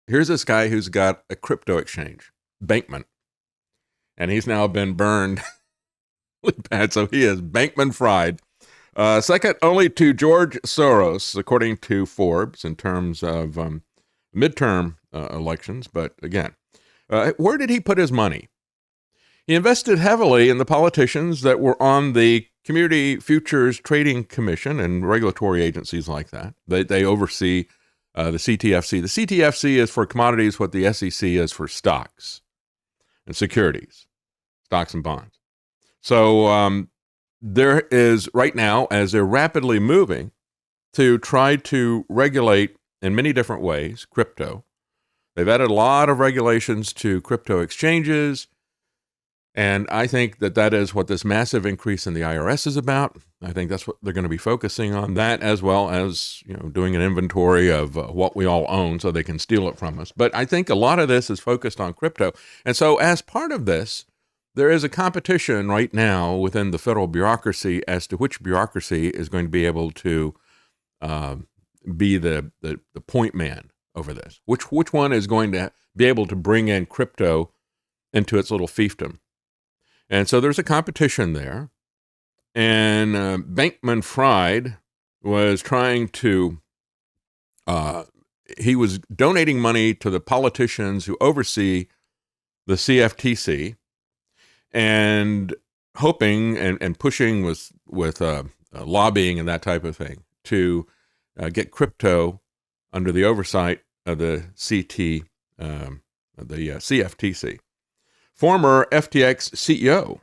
here's this guy who's got a crypto exchange, Bankman, and he's now been burned really bad. So he is Bankman fried. Second only to George Soros, according to Forbes, in terms of midterm elections. But again, where did he put his money? He invested heavily in the politicians that were on the Community Futures Trading Commission and regulatory agencies like that. They oversee the CTFC. The CTFC is for commodities what the SEC is for stocks and securities, stocks and bonds. So there is right now, as they're rapidly moving to try to regulate in many different ways crypto. They've added a lot of regulations to crypto exchanges. And I think that is what this massive increase in the IRS is about. I think that's what they're going to be focusing on, that as well as, doing an inventory of what we all own so they can steal it from us. But I think a lot of this is focused on crypto. And so as part of this, there is a competition right now within the federal bureaucracy as to which bureaucracy is going to be able to be the point man over this. Which one is going to be able to bring in crypto into its little fiefdom? And so there's a competition there. And Bankman Fried was trying to, he was donating money to the politicians who oversee the CFTC and hoping and pushing with lobbying and that type of thing to get crypto under the oversight of the CFTC. Former FTX CEO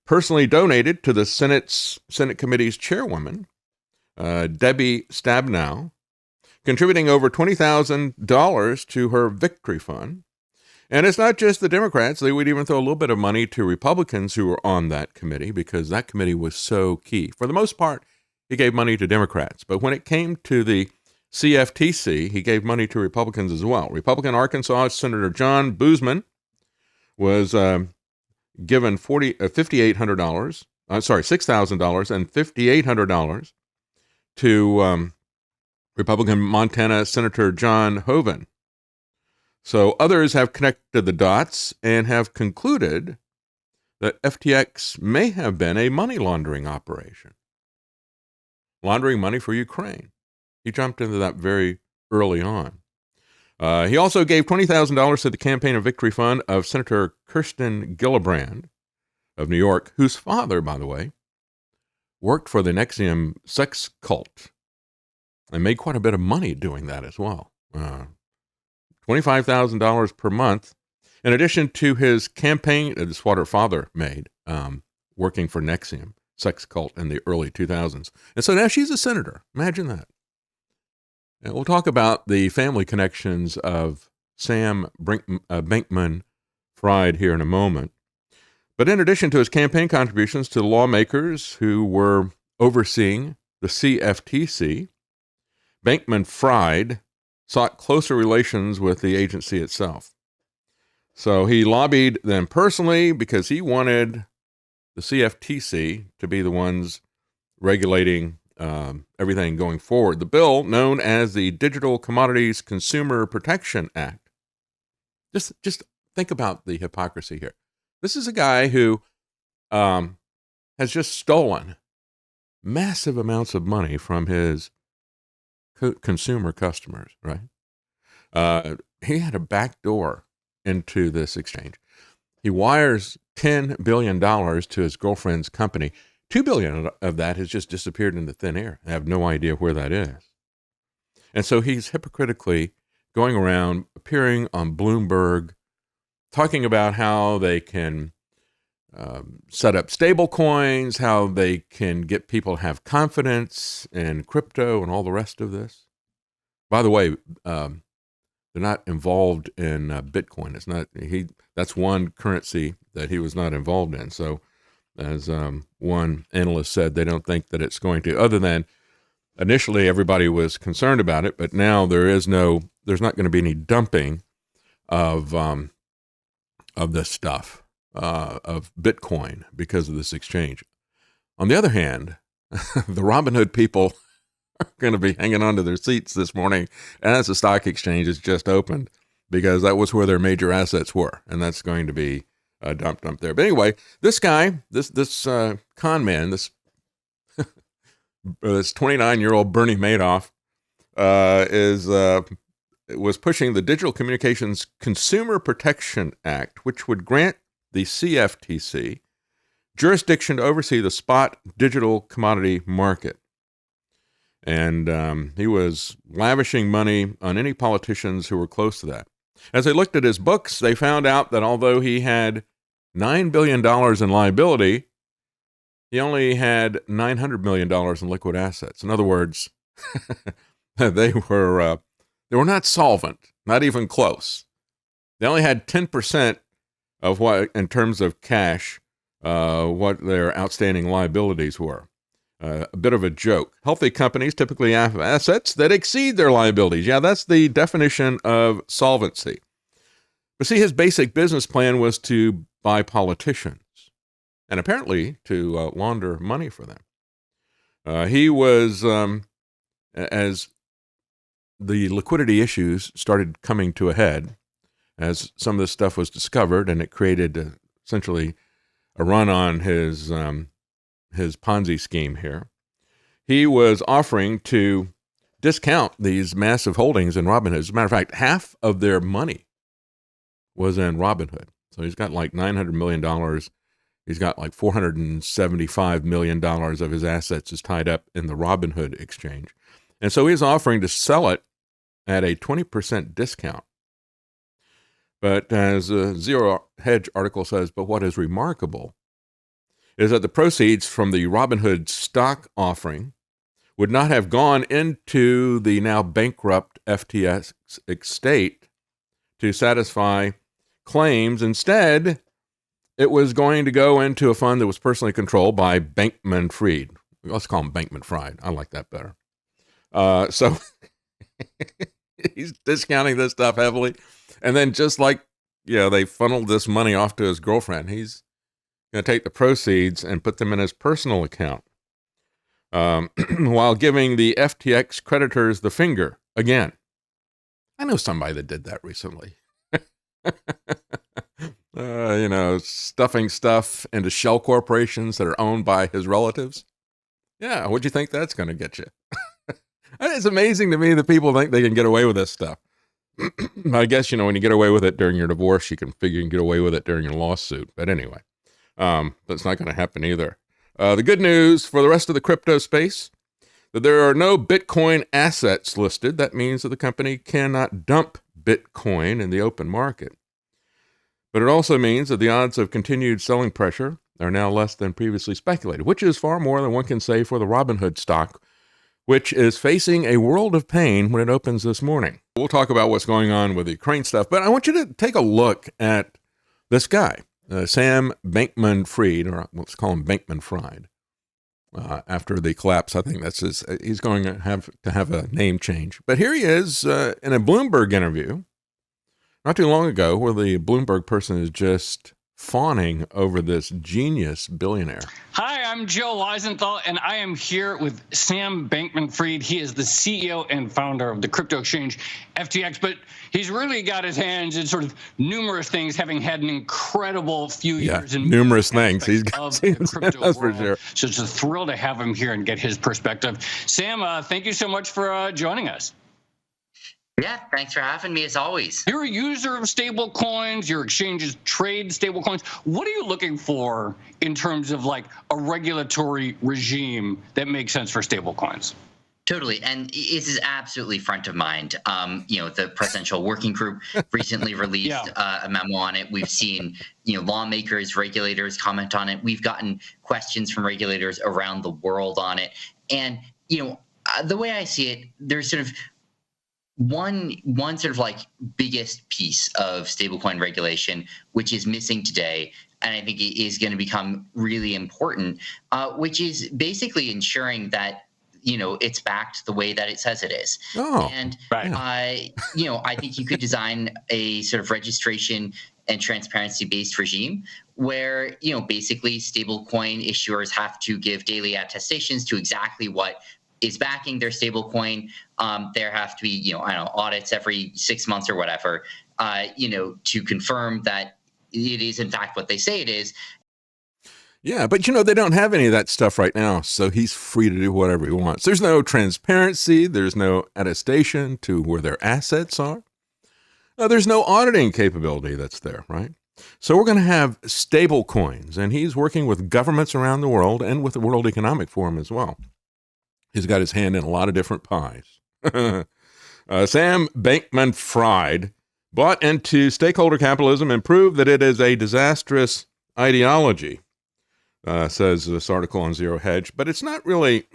personally donated to the Senate Committee's chairwoman, Debbie Stabenow, contributing over $20,000 to her victory fund. And it's not just the Democrats. They would even throw a little bit of money to Republicans who were on that committee because that committee was so key. For the most part, he gave money to Democrats. But when it came to the CFTC, he gave money to Republicans as well. Republican Arkansas Senator John Boozman was given $6,000 and $5,800 to Republican Montana Senator John Hoeven. So others have connected the dots and have concluded that FTX may have been a money laundering operation, laundering money for Ukraine. He jumped into that very early on. He also gave $20,000 to the Campaign of Victory Fund of Senator Kirsten Gillibrand of New York, whose father, by the way, worked for the NXIVM sex cult and made quite a bit of money doing that as well. $25,000 per month, in addition to his campaign, this is what her father made, working for NXIVM sex cult in the early 2000s. And so now she's a senator. Imagine that. And we'll talk about the family connections of Sam Bankman Fried here in a moment. But in addition to his campaign contributions to the lawmakers who were overseeing the CFTC, Bankman Fried sought closer relations with the agency itself. So he lobbied them personally because he wanted the CFTC to be the ones regulating everything going forward. The bill, known as the Digital Commodities Consumer Protection Act, just think about the hypocrisy here. This is a guy who has just stolen massive amounts of money from his consumer customers, right? He had a back door into this exchange. He wires $10 billion to his girlfriend's company. $2 billion of that has just disappeared into thin air. I have no idea where that is. And so he's hypocritically going around, appearing on Bloomberg, talking about how they can set up stable coins, how they can get people to have confidence in crypto and all the rest of this. By the way, they're not involved in Bitcoin. That's one currency that he was not involved in. So as one analyst said, they don't think that it's going to, other than initially everybody was concerned about it, but now there's not going to be any dumping of this stuff, of Bitcoin because of this exchange. On the other hand, the Robinhood people going to be hanging onto their seats this morning as the stock exchange has just opened, because that was where their major assets were, and that's going to be dumped up there. But anyway, this guy, this con man, this 29-year-old Bernie Madoff, was pushing the Digital Communications Consumer Protection Act, which would grant the CFTC jurisdiction to oversee the spot digital commodity market. And he was lavishing money on any politicians who were close to that. As they looked at his books, they found out that although he had $9 billion in liability, he only had $900 million in liquid assets. In other words, they were not solvent, not even close. They only had 10% of what, in terms of cash, what their outstanding liabilities were. A bit of a joke. Healthy companies typically have assets that exceed their liabilities. Yeah, that's the definition of solvency. But see, his basic business plan was to buy politicians, and apparently to launder money for them. He was, as the liquidity issues started coming to a head, as some of this stuff was discovered, and it created essentially a run on his Ponzi scheme here. He was offering to discount these massive holdings in Robinhood. As a matter of fact, half of their money was in Robinhood. So he's got like $900 million. He's got like $475 million of his assets is tied up in the Robinhood exchange. And so he's offering to sell it at a 20% discount. But as a Zero Hedge article says, but what is remarkable is that the proceeds from the Robinhood stock offering would not have gone into the now bankrupt FTX estate to satisfy claims. Instead, it was going to go into a fund that was personally controlled by Bankman-Fried. Let's call him Bankman-Fried. I like that better. So he's discounting this stuff heavily. And then just like, they funneled this money off to his girlfriend, he's going to take the proceeds and put them in his personal account, while giving the FTX creditors the finger again. I know somebody that did that recently. Stuffing stuff into shell corporations that are owned by his relatives. Yeah, what'd you think that's going to get you? It's amazing to me that people think they can get away with this stuff. I guess, when you get away with it during your divorce, you can figure you can get away with it during your lawsuit. But anyway, that's not going to happen either. The good news for the rest of the crypto space, that there are no Bitcoin assets listed. That means that the company cannot dump Bitcoin in the open market. But it also means that the odds of continued selling pressure are now less than previously speculated, which is far more than one can say for the Robinhood stock, which is facing a world of pain when it opens this morning. We'll talk about what's going on with the Ukraine stuff, but I want you to take a look at this guy, Sam Bankman-Fried, or let's call him Bankman-Fried. After the collapse, I think that's he's going to have a name change. But here he is in a Bloomberg interview not too long ago, where the Bloomberg person is just fawning over this genius billionaire. Hi, I'm Joe Weisenthal, and I am here with Sam Bankman-Fried. He is the CEO and founder of the crypto exchange FTX, but he's really got his hands in sort of numerous things, having had an incredible few years in numerous things. He's got of the crypto that's world. for sure. So it's a thrill to have him here and get his perspective. Sam, thank you so much for joining us. Yeah, thanks for having me as always. You're a user of stable coins. Your exchanges trade stable coins. What are you looking for in terms of like a regulatory regime that makes sense for stable coins? Totally. And this is absolutely front of mind. The Presidential Working Group recently released a memo on it. We've seen, lawmakers, regulators comment on it. We've gotten questions from regulators around the world on it. And, the way I see it, there's sort of one sort of like biggest piece of stablecoin regulation, which is missing today, and I think it is going to become really important, which is basically ensuring that it's backed the way that it says it is. And right. I think you could design a sort of registration and transparency-based regime where basically stablecoin issuers have to give daily attestations to exactly what is backing their stablecoin, there have to be, I don't know, audits every 6 months or whatever, to confirm that it is in fact what they say it is. Yeah, but they don't have any of that stuff right now, so he's free to do whatever he wants. There's no transparency. There's no attestation to where their assets are. There's no auditing capability that's there, right? So we're going to have stable coins, and he's working with governments around the world and with the World Economic Forum as well. He's got his hand in a lot of different pies. Sam Bankman-Fried bought into stakeholder capitalism and proved that it is a disastrous ideology, says this article on Zero Hedge. But it's not really,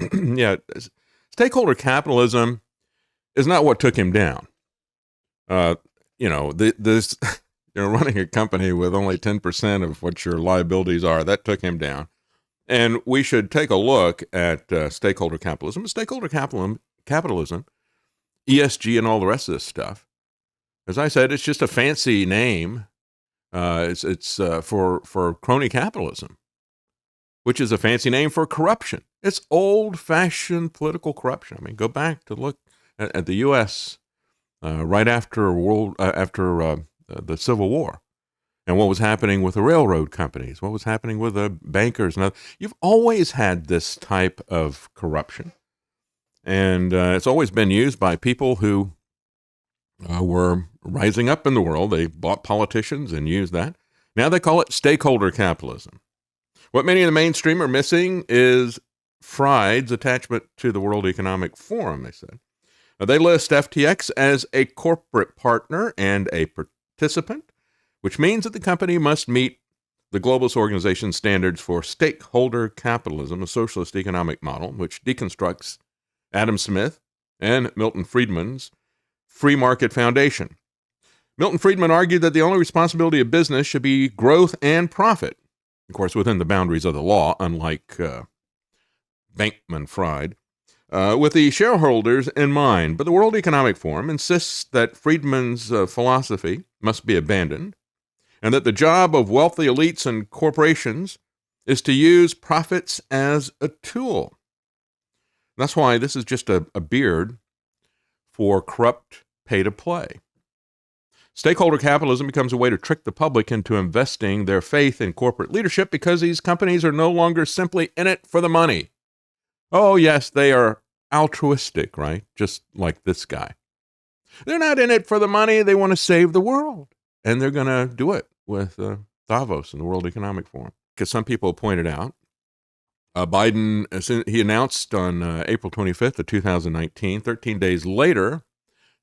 stakeholder capitalism is not what took him down. Running a company with only 10% of what your liabilities are, that took him down. And we should take a look at stakeholder capitalism. Stakeholder capitalism, ESG, and all the rest of this stuff. As I said, it's just a fancy name. It's for crony capitalism, which is a fancy name for corruption. It's old-fashioned political corruption. I mean, go back to look at the U.S. Right after the Civil War, and what was happening with the railroad companies, what was happening with the bankers. And you've always had this type of corruption, and it's always been used by people who were rising up in the world. They bought politicians and used that. Now they call it stakeholder capitalism. What many in the mainstream are missing is Fried's attachment to the World Economic Forum, they said. They list FTX as a corporate partner and a participant, which means that the company must meet the globalist organization standards for stakeholder capitalism, a socialist economic model, which deconstructs Adam Smith and Milton Friedman's free market foundation. Milton Friedman argued that the only responsibility of business should be growth and profit, of course, within the boundaries of the law, unlike Bankman-Fried. With the shareholders in mind. But the World Economic Forum insists that Friedman's philosophy must be abandoned, and that the job of wealthy elites and corporations is to use profits as a tool. That's why this is just a beard for corrupt pay-to-play. Stakeholder capitalism becomes a way to trick the public into investing their faith in corporate leadership because these companies are no longer simply in it for the money. Oh, yes, they are altruistic, right? Just like this guy. They're not in it for the money. They want to save the world. And they're going to do it with Davos and the World Economic Forum. Because some people pointed out, Biden, he announced on April 25th of 2019, 13 days later,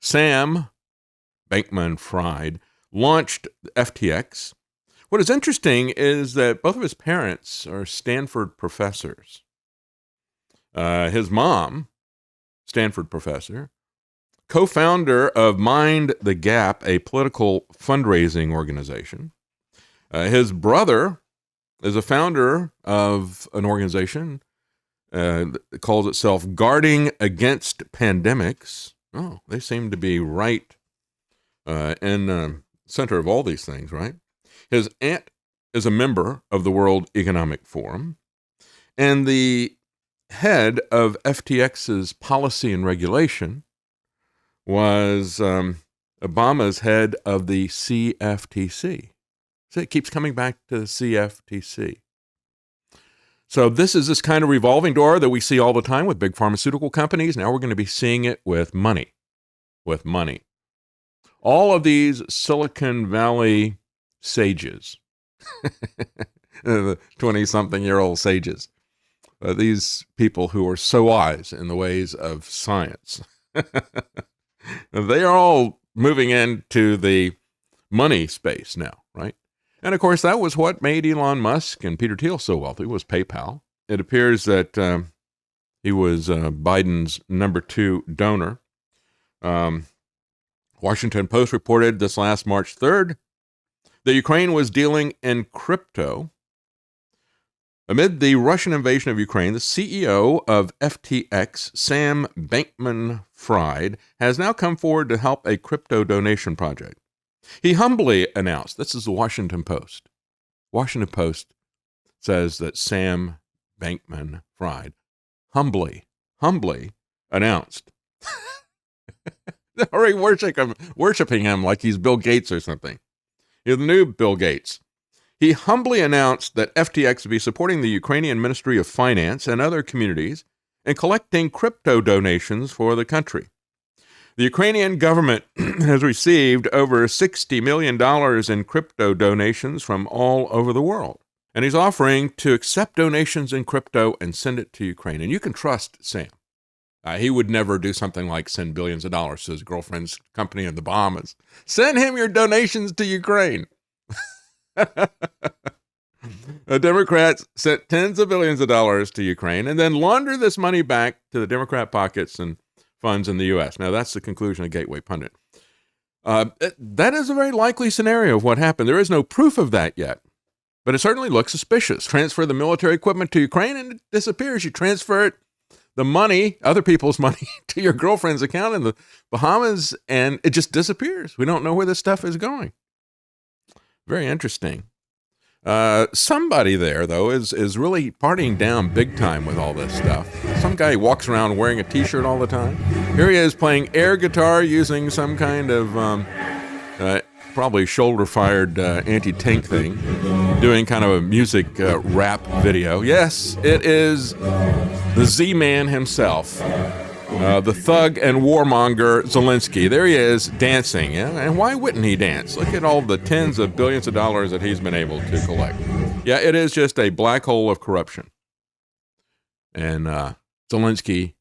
Sam Bankman-Fried launched FTX. What is interesting is that both of his parents are Stanford professors. His mom, Stanford professor, co-founder of Mind the Gap, a political fundraising organization. His brother is a founder of an organization that calls itself Guarding Against Pandemics. Oh, they seem to be right in the center of all these things, right? His aunt is a member of the World Economic Forum, and the head of FTX's policy and regulation was Obama's head of the CFTC. So it keeps coming back to the CFTC. So this is this kind of revolving door that we see all the time with big pharmaceutical companies. Now we're going to be seeing it with money. With money. All of these Silicon Valley sages, the 20-something-year-old sages, these people who are so wise in the ways of science, they are all moving into the money space now, right? And of course, that was what made Elon Musk and Peter Thiel so wealthy, was PayPal. It appears that he was Biden's number 2 donor. Washington Post reported this last March 3rd that Ukraine was dealing in crypto. Amid the Russian invasion of Ukraine, the CEO of FTX, Sam Bankman-Fried, has now come forward to help a crypto donation project. He humbly announced, this is the Washington Post. Washington Post says that Sam Bankman-Fried humbly humbly announced, they're already worshiping him like he's Bill Gates or something. He's the new Bill Gates. He humbly announced that FTX would be supporting the Ukrainian Ministry of Finance and other communities and collecting crypto donations for the country. The Ukrainian government has received over $60 million in crypto donations from all over the world. And he's offering to accept donations in crypto and send it to Ukraine. And you can trust Sam. He would never do something like send billions of dollars to his girlfriend's company in the Bahamas. Send him your donations to Ukraine. The Democrats sent tens of billions of dollars to Ukraine and then launder this money back to the Democrat pockets and funds in the U.S. Now, that's the conclusion of Gateway Pundit. That is a very likely scenario of what happened. There is no proof of that yet, but it certainly looks suspicious. Transfer the military equipment to Ukraine and it disappears. You transfer it, the money, other people's money, to your girlfriend's account in the Bahamas, and it just disappears. We don't know where this stuff is going. Very interesting. Somebody there, though, is really partying down big time with all this stuff. Some guy walks around wearing a T-shirt all the time. Here he is playing air guitar using some kind of probably shoulder-fired anti-tank thing, doing kind of a music rap video. Yes, it is the Z-Man himself. The thug and warmonger Zelensky. There he is dancing. Yeah? And why wouldn't he dance? Look at all the tens of billions of dollars that he's been able to collect. Yeah, it is just a black hole of corruption. And Zelensky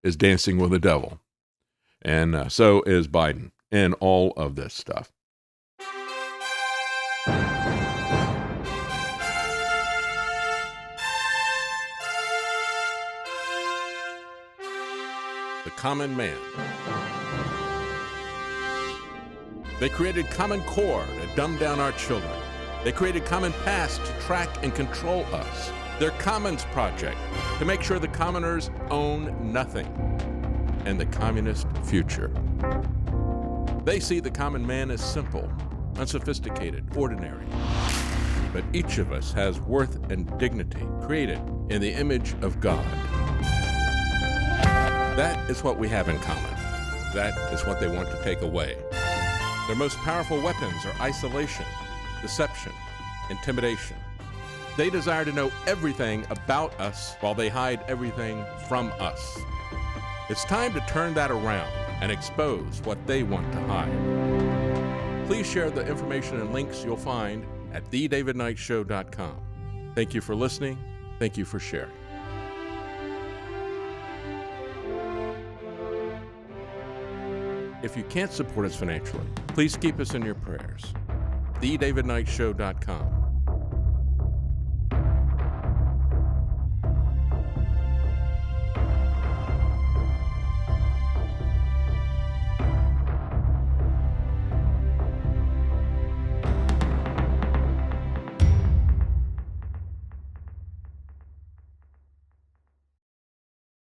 is dancing with the devil. And so is Biden in all of this stuff. The common man. They created Common Core to dumb down our children. They created Common Pass to track and control us. Their Commons Project to make sure the commoners own nothing. And the communist future. They see the common man as simple, unsophisticated, ordinary. But each of us has worth and dignity created in the image of God. That is what we have in common. That is what they want to take away. Their most powerful weapons are isolation, deception, intimidation. They desire to know everything about us while they hide everything from us. It's time to turn that around and expose what they want to hide. Please share the information and links you'll find at davidknightshow.com. Thank you for listening. Thank you for sharing. If you can't support us financially, please keep us in your prayers. davidknightshow.com.